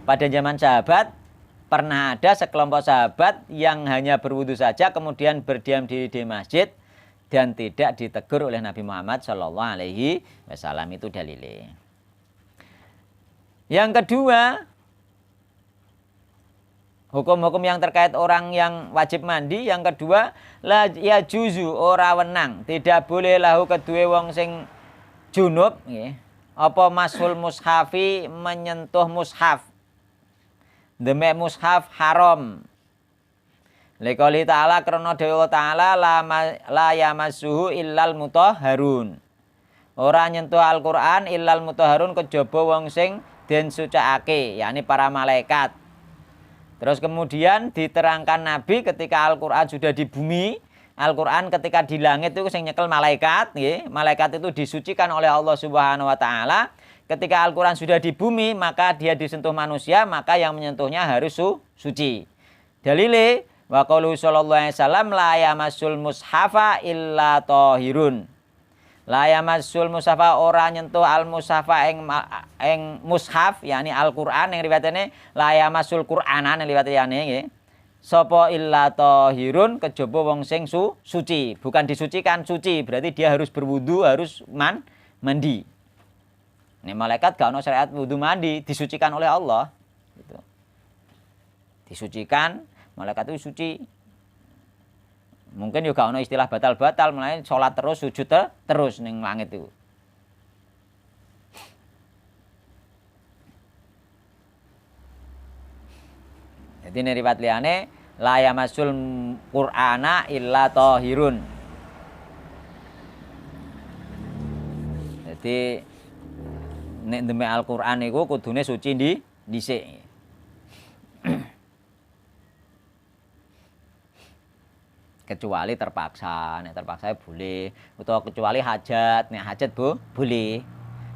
A: pada zaman sahabat pernah ada sekelompok sahabat yang hanya berwudu saja kemudian berdiam diri di masjid dan tidak ditegur oleh Nabi Muhammad SAW. Itu dalilnya. Yang kedua, hukum-hukum yang terkait orang yang wajib mandi. Yang kedua, la yajuzu ora wenang, tidak boleh lahu kedue wong sing junub nggih. Apa mashul mushafi menyentuh mushaf. Demek mushaf haram. Liqouli ta'ala karena Dewa Ta'ala la yamassuhu illal mutahharun. Ora nyentuh Al-Qur'an illal mutahharun kejaba wong sing den sucikake, yakni para malaikat. Terus kemudian diterangkan Nabi ketika Al-Qur'an sudah di bumi, Al-Qur'an ketika di langit itu sing nyekel malaikat nggih. Malaikat itu disucikan oleh Allah Subhanahu wa taala. Ketika Al-Qur'an sudah di bumi, maka dia disentuh manusia, maka yang menyentuhnya harus suci. Dalile wa qaulu sallallahu alaihi wasallam la yamassul mushafa illa tahirun. La yamassul mushafa ora nyentuh al mushafa ing mushaf yakni Al-Qur'an ing riwayatene la yamassul Qur'anan ing riwayatane nggih. Sapa illa tahirun kejaba wong sing suci, bukan disucikan, suci. Berarti dia harus berwudu, harus mandi. Ini malaikat gak ono syariat wudu mandi, disucikan oleh Allah gitu. Disucikan, malaikat itu suci. Mungkin juga ono istilah batal-batal, mulai sholat terus, sujud terus ning langit itu. Jadi ini riwayat liyane la yamassul Qur'ana illa tahirun. Jadi nek demek Al-Qur'an iku kudune suci dhisik. Kecuali terpaksa, nek terpaksa boleh, atau kecuali hajat, nek hajat boleh.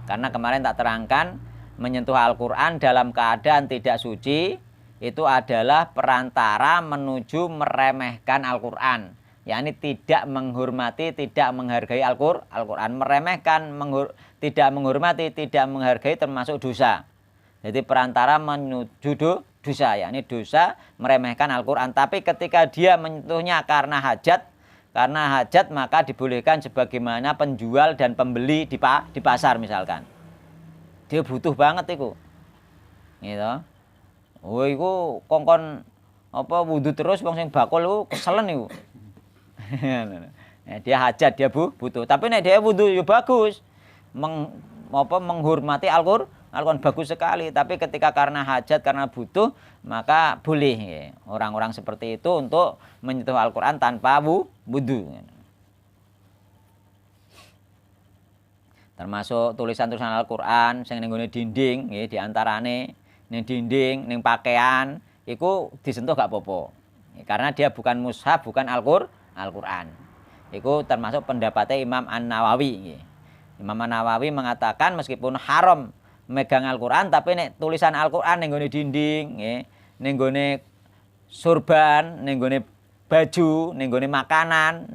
A: Karena kemarin tak terangkan menyentuh Al-Qur'an dalam keadaan tidak suci itu adalah perantara menuju meremehkan Al-Qur'an. yakni tidak menghormati, tidak menghargai Al-Qur'an. Meremehkan, tidak menghormati, tidak menghargai termasuk dosa. Jadi perantara menuju dosa, yakni dosa meremehkan Al-Qur'an. Tapi ketika dia menyentuhnya karena hajat maka dibolehkan sebagaimana penjual dan pembeli di pasar misalkan. Dia butuh banget itu. Gitu. Oh iku kongkon apa wudu terus wong sing bakul iku keselen iku. Dia hajat, dia butuh. Tapi nek dia wudu ya bagus. Menghormati Al-Qur'an bagus sekali. Tapi ketika karena hajat, karena butuh, maka boleh ya. Orang-orang seperti itu untuk menyentuh Al-Qur'an tanpa wudu. Termasuk tulisan-tulisan Al-Qur'an sing ning nggone dinding nggih, di antarane ning dinding, ning pakaian iku disentuh gak apa-apa. Karena dia bukan mushaf, bukan Al-Qur'an. Iku termasuk pendapatnya Imam An-Nawawi nggih. Imam An-Nawawi mengatakan meskipun haram megang Al-Qur'an tapi nek tulisan Al-Qur'an ning nggone dinding nggih, ning nggone surban, ning nggone baju, ning nggone makanan,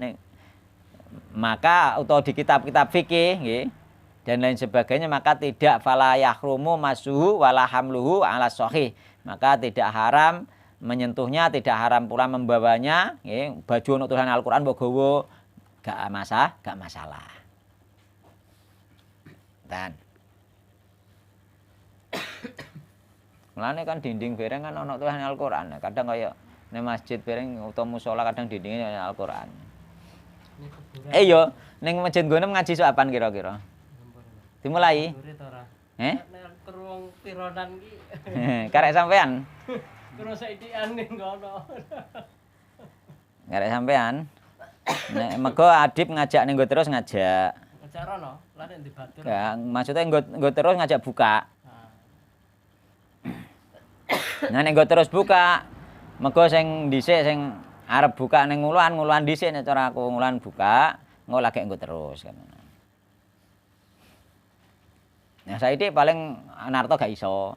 A: maka atau di kitab-kitab fikih nggih dan lain sebagainya, maka tidak fala yahrumu masuhu wala hamluhu ala sahih. Maka tidak haram menyentuhnya, tidak haram pula membawanya, nggih. Baju untuk tulisan Al-Qur'an mbok gawa gak masalah. Dan mulane kan dinding bareng kan ana tulisan Al-Qur'an. Kadang kaya ning masjid bareng utawa musala kadang dindingnya Al-Qur'an. Yo ning masjid ngene ngaji sopan kira-kira. Dimulai. Nek
B: terung pironan ki.
A: Karek sampean.
B: Terus saidian ning kono.
A: Karek sampean. Nek mego Adip ngajak ning nggo terus ngajak.
B: Ngajak rono, lan nek dibatur.
A: Ya, maksudnya nggo terus ngajak buka. Nah nek nggo terus buka, mego sing dhisik sing arep buka ning nguluan dhisik nek cara aku nguluan buka, engko lagi nggo terus kan. Nah saiki paling Narto gak iso.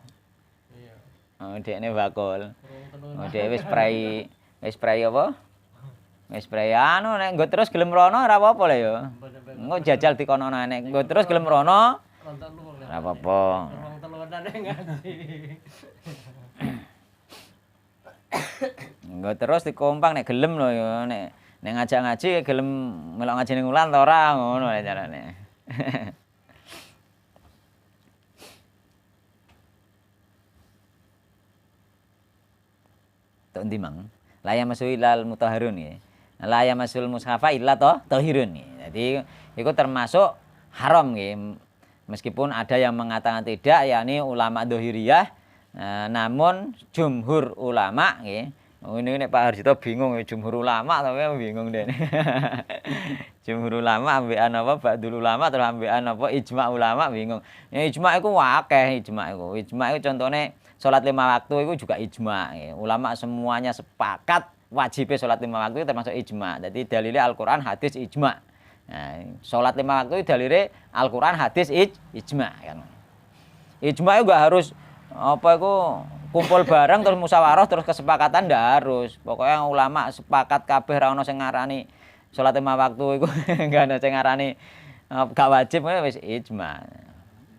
A: Iya. Oh, dekne bakul. Oh, dhek wis spray apa? Wis spray anu nek nggo terus gelem rono ora apa-apa lho ya. Engko jajal dikono nek nggo terus gelem rono. Ora apa-apa.
B: Wong telunan ngaji.
A: Nggo terus dikompang nek gelem lho ya nek ngajak ngaji gelem melok ngaji ning ulan ta ora ngono carane. Ndi mang la yamasul ilal mutahharun ya la yamasul mushafa illa tahirun ya. Jadi itu termasuk haram ya. Meskipun ada yang mengatakan tidak yakni ulama dhahiriyah, namun jumhur ulama ya. Ini Pak Harjito bingung ya jumhur ulama tapi bingung deh. Jumhur ulama ambekan apa ba'dul ulama terus ambekan apa ijma ulama bingung. Ya ijma iku akeh ijma iku. Ijma iku contone salat 5 waktu itu juga ijma. Ulama semuanya sepakat wajibnya salat 5 waktu itu termasuk ijma. Jadi dalilnya Al-Qur'an, hadis, ijma. Nah, salat 5 waktu itu dalilnya Al-Qur'an, hadis, ijma kan. Ijma itu enggak harus apa itu kumpul bareng terus musyawarah terus kesepakatan ndak harus. Pokoknya ulama sepakat kabeh ra ono sing ngarani salat 5 waktu iku enggak ana sing ngarani Gak wajib wis ijma.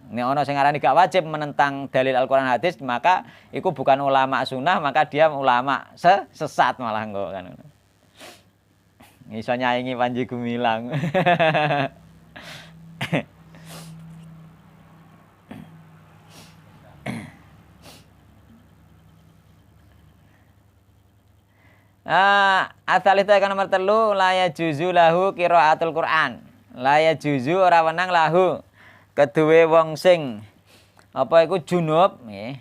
A: Nek ana sing ngarani gak wajib menentang dalil Al-Qur'an hadis, maka iku bukan ulama sunnah, maka dia ulama sesat malah engko kan. Iso nyaingi Panji Gumilang. Asal itu akan nomor 3 la yajuzu lahu qiraatul Qur'an. La yajuzu ora wenang lahu kedue wong sing apa iku junub nggih.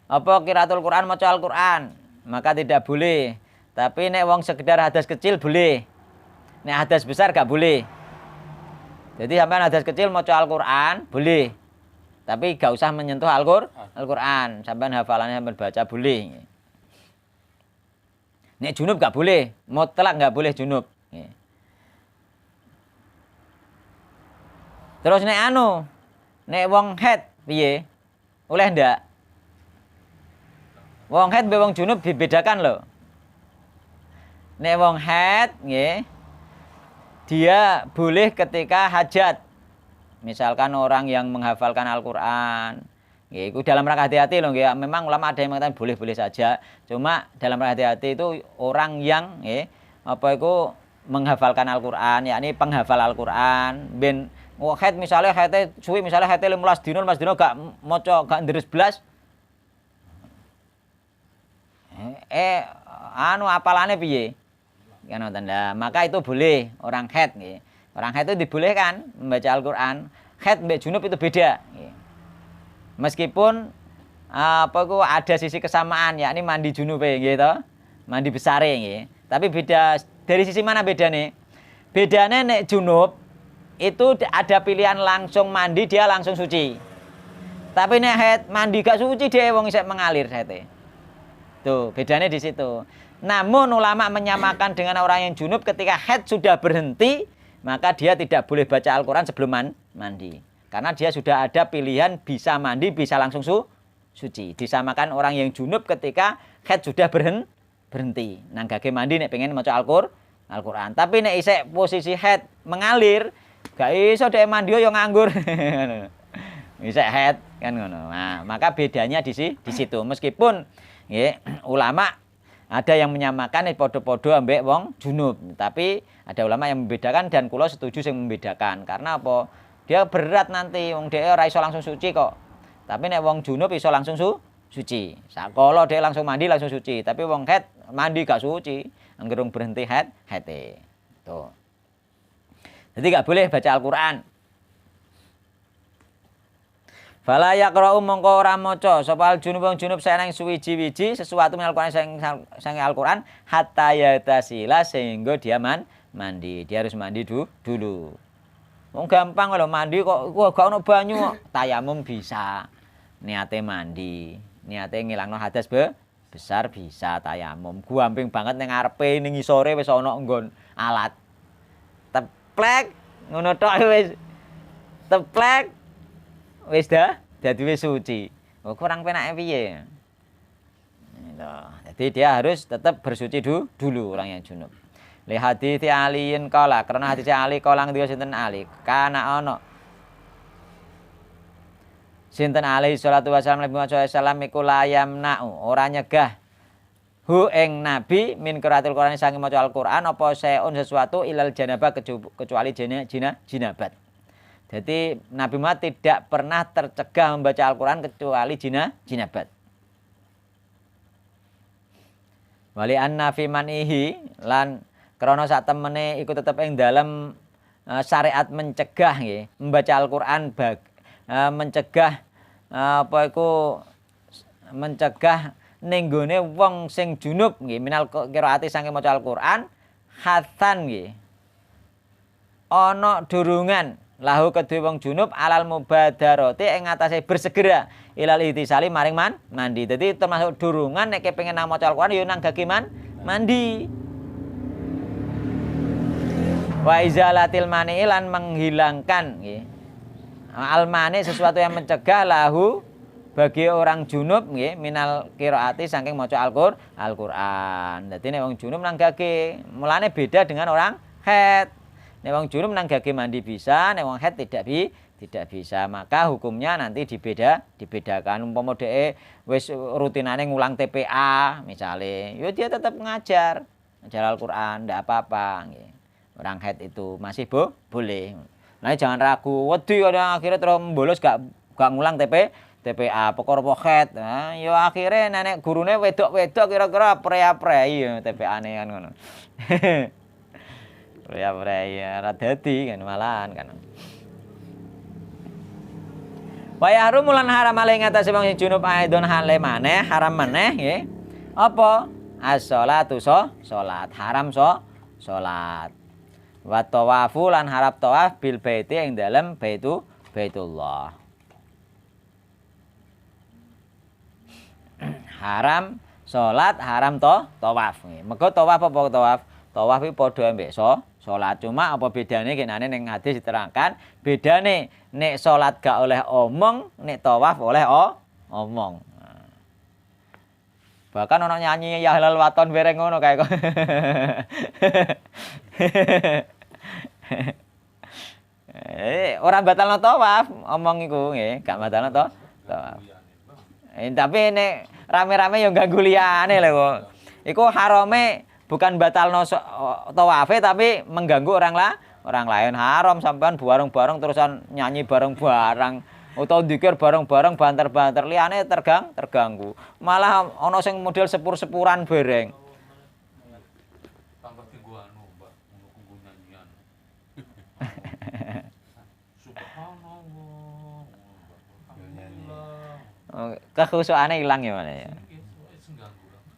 A: Apa qiraatul Qur'an maca Al-Qur'an, maka tidak boleh. Tapi nek wong sekedar hadas kecil boleh. Nek hadas besar gak boleh. Jadi sampean hadas kecil maca Al-Qur'an boleh. Tapi gak usah menyentuh Al-Qur'an. Sampean hafalannya sampean baca boleh. Nek junub gak boleh, mutlak gak boleh junub. Terus nek wong haid piye? Oleh ndak? Wong haid be wong junub dibedakan loh. Nek wong haid nggih, dia boleh ketika hajat. Misalkan orang yang menghafalkan Al-Qur'an, itu dalam rangka hati-hati loh, ya. Memang ulama ada yang mengatakan boleh-boleh saja. Cuma dalam rangka hati-hati itu orang yang menghafalkan Al-Qur'an, yakni penghafal Al-Qur'an. Ben haid misalnya haidnya suwi, misalnya haidnya 15 dino gak maca gak ndres blas. Apalane piye? Kan tanda. Maka itu boleh orang haid nggih. Orang haid itu dibolehkan membaca Al-Qur'an. Haid mbek junub itu beda nggih. Meskipun ada sisi kesamaan, yakni mandi junube gitu, mandi besare nggih. Tapi beda dari sisi mana bedane? Bedane nek junub itu ada pilihan langsung mandi dia langsung suci. Tapi nek haid mandi gak suci dia wong isek mengalir haite. Tuh, bedanya di situ. Namun ulama menyamakan dengan orang yang junub ketika haid sudah berhenti, maka dia tidak boleh baca Al-Qur'an sebelum mandi. Karena dia sudah ada pilihan bisa mandi, bisa langsung suci. Disamakan orang yang junub ketika haid sudah berhenti. Nanggake mandi nek pengen maca Al-Qur'an. Tapi nek isek posisi haid mengalir, gak iso dhek mandi yo nganggur. Isek haid kan ngono. Nah, maka bedanya di situ. Meskipun nggih, ulama ada yang menyamakan padha-padha ambek wong junub. Tapi ada ulama yang membedakan dan kula setuju sing membedakan. Karena apa? Dia berat nanti, wong dhek ora iso langsung suci kok. Tapi nek wong junub iso langsung suci. Sakala dhek langsung mandi langsung suci, tapi wong haid mandi gak suci, anggerung berhenti haite. Tuh. Jadi gak boleh baca Al-Qur'an. Fala yaqra'u mongko ora maca sapa junub wong junub saeneng suwiji-wiji sesuatu minal Qur'an sang Al-Qur'an hatta yatasila sehingga dia mandi. Dia harus mandi dulu. Wong gampang lho mandi kok gak ono banyu kok. Tayamum bisa. Niate mandi, niate ngilangno hadas besar bisa tayamum. Gampang banget ning ngarepe ning ngisore wis ana nggon alat. Teplek ngono tok wis. Teplek wis dadi wis suci. Oh, kurang penake piye? Jadi dia harus tetap bersuci dulu orang yang junub. Li hadits Aliin kala karena hadits Ali kala ngendika sinten Ali kana ana sinten alaihi salatu wasallam Nabi Muhammad sallallahu iku layamna'u ora nyegah hu ing nabi min qiraatil Qur'an sange maca Al-Qur'an apa seun sesuatu ilal janabah kecuali jinabat. Jadi Nabi Muhammad tidak pernah tercegah membaca Al-Qur'an kecuali jinabat. Wali anna fi manihi lan krana sak temene iku tetep ing dalem syariat mencegah nggih membaca Al-Qur'an mencegah mencegah ning gone wong sing junub nggih minal qiraati saking maca Al-Qur'an hasan nggih ana durungan lahu kedue wong junub alal mubadarati ing atase bersegera ilal itisali maring mandi. Dadi termasuk durungan nek kepengin nang maca Al-Qur'an yo nang gage mandi. Wa izalatil mani lan menghilangkan nggih. Al-mani sesuatu yang mencegah lahu bagi orang junub nggih minal qiraati saking maca Al-Qur'an. Dadi nek wong junub nang gage, mulane beda dengan orang haid. Nek wong junub nang gage mandi bisa, nek wong haid tidak bisa. Maka hukumnya nanti dibedakan. Umpama dhek wis rutinane ngulang TPA misale, ya dia tetap ngajar Al-Qur'an, ndak apa-apa nggih. Orang haid itu masih boleh. Nah, jangan ragu, wedi akhirnya terus bolos gak ngulang TPA perkara haid. Nah, ya akhirnya nenek gurune wedok-wedok kira-kira prea-prei TPA-ne kan ngono. Prea-prei ora dadi kan malahan kan. Wa yahrum lan haram ale ngatasé wong sing junub aidon hale maneh, haram maneh nggih. Apa? As-sholatu salat, haram salat. Wa tawafu lan harap tawaf bil baiti ing dalem Baitullah. Haram salat, haram tawaf. Mergo tawaf apa tawaf? Tawaf iki padha ambek salat. Cuma apa bedane kenane ning hadis diterangkan, bedane nek salat gak oleh omong, nek tawaf oleh omong. Bahkan ono nyanyi ya halal waton bereng ngono kae kok. Ora batalno tawaf, omong iku nggih, gak batalno tawaf. Tapi nek rame-rame ya ganggu liyane lho kok. Iku harame bukan batalno tawafe tapi mengganggu orang lain. Haram sampean bareng-bareng terusan nyanyi bareng-bareng utawa dzikir bareng-bareng banter-banter liyane terganggu. Malah ana sing model sepur-sepuran bereng.
D: Tambah ki gua anu, Mbak, nggo nyanyian. Subhanallah. Alhamdulillah.
A: Kekhusyukane ilang ya mana ya.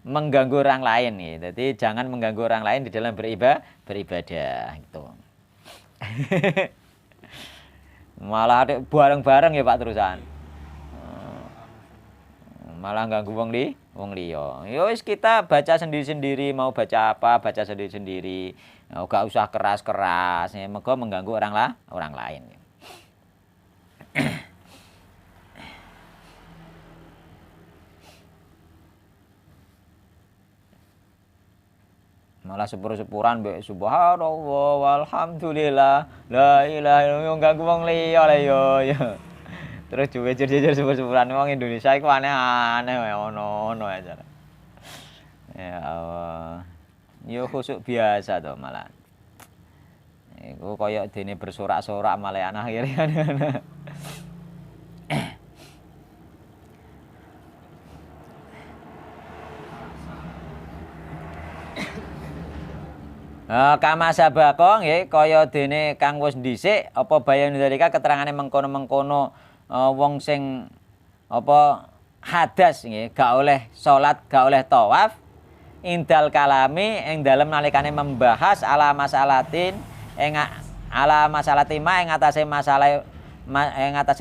A: Mengganggu orang lain nih. Jadi jangan mengganggu orang lain di dalam beribadah gitu. Malah bareng-bareng ya Pak terusan. Malah ganggu wong liya. Ya wis kita baca sendiri-sendiri, mau baca apa baca sendiri-sendiri. Enggak usah keras-keras, ya mergo mengganggu orang lain. Malah sepur-sepuran mbek subhanallah walhamdulillah la ilaha illallah ganggu wong liya lho ya. Terus jejer-jejer sepur-sepuran wong Indonesia iku aneh-aneh wae ono aja. Ya Allah. Yo khusuk biasa to malah. Iku koyo dene bersorak-sorak malah akhirnya. Kama sabako nggih kaya dene kang wis dhisik apa bayan dalika keterangane mengkono-mengkono wong sing apa hadas nggih gak oleh salat gak oleh tawaf indal kalami ing dalem nalikane membahas ala masalatin ing ala masalati ma ing atase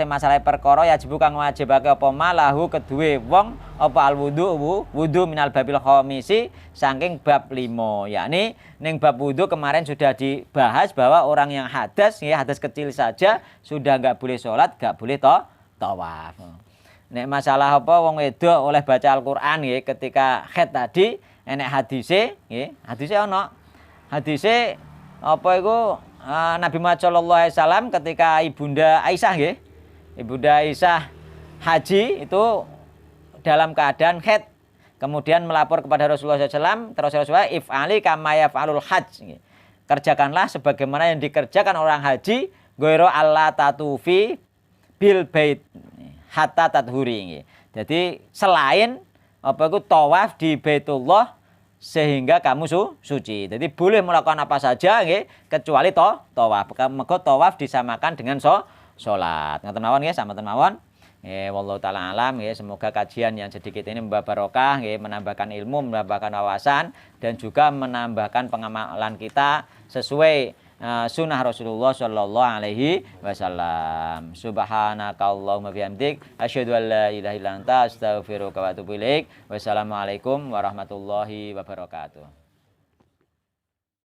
A: masalah perkara yajib kang wajibake apa malahu kedue wong apa wudu minal babil khamisi saking bab 5 yakni ning bab wudu kemarin sudah dibahas bahwa orang yang hadas ya hadas kecil saja sudah enggak boleh salat enggak boleh tawaf. Nek masalah apa wong wedok oleh baca Al-Qur'an nggih ketika haid tadi enek hadise nggih hadise ana hadise apa iku Nabi Muhammad sallallahu alaihi wasallam ketika Ibunda Aisyah nggih. Ibunda Aisyah haji itu dalam keadaan haid. Kemudian melapor kepada Rasulullah SAW, terus Rasulullah if'ali kama yaf'alul hajj nggih. Kerjakanlah sebagaimana yang dikerjakan orang haji, ghairu alla tatufi bil bait hatta tadhuri nggih. Jadi selain apa itu tawaf di Baitullah sehingga kamu suci. Jadi boleh melakukan apa saja nggih kecuali tawaf. Mergo tawaf disamakan dengan salat. Ngoten mawon nggih, sampun mawon. Wallahu taala alam nggih, semoga kajian yang sedikit ini membawa barokah nggih, menambahkan ilmu, menambahkan wawasan dan juga menambahkan pengamalan kita sesuai sunnah Rasulullah sallallahu alaihi wasallam. Subhanakallahumma bihamdik asyhadu an la ilaha illa anta astaghfiruka wa atubu ilaik. Wassalamualaikum warahmatullahi wabarakatuh.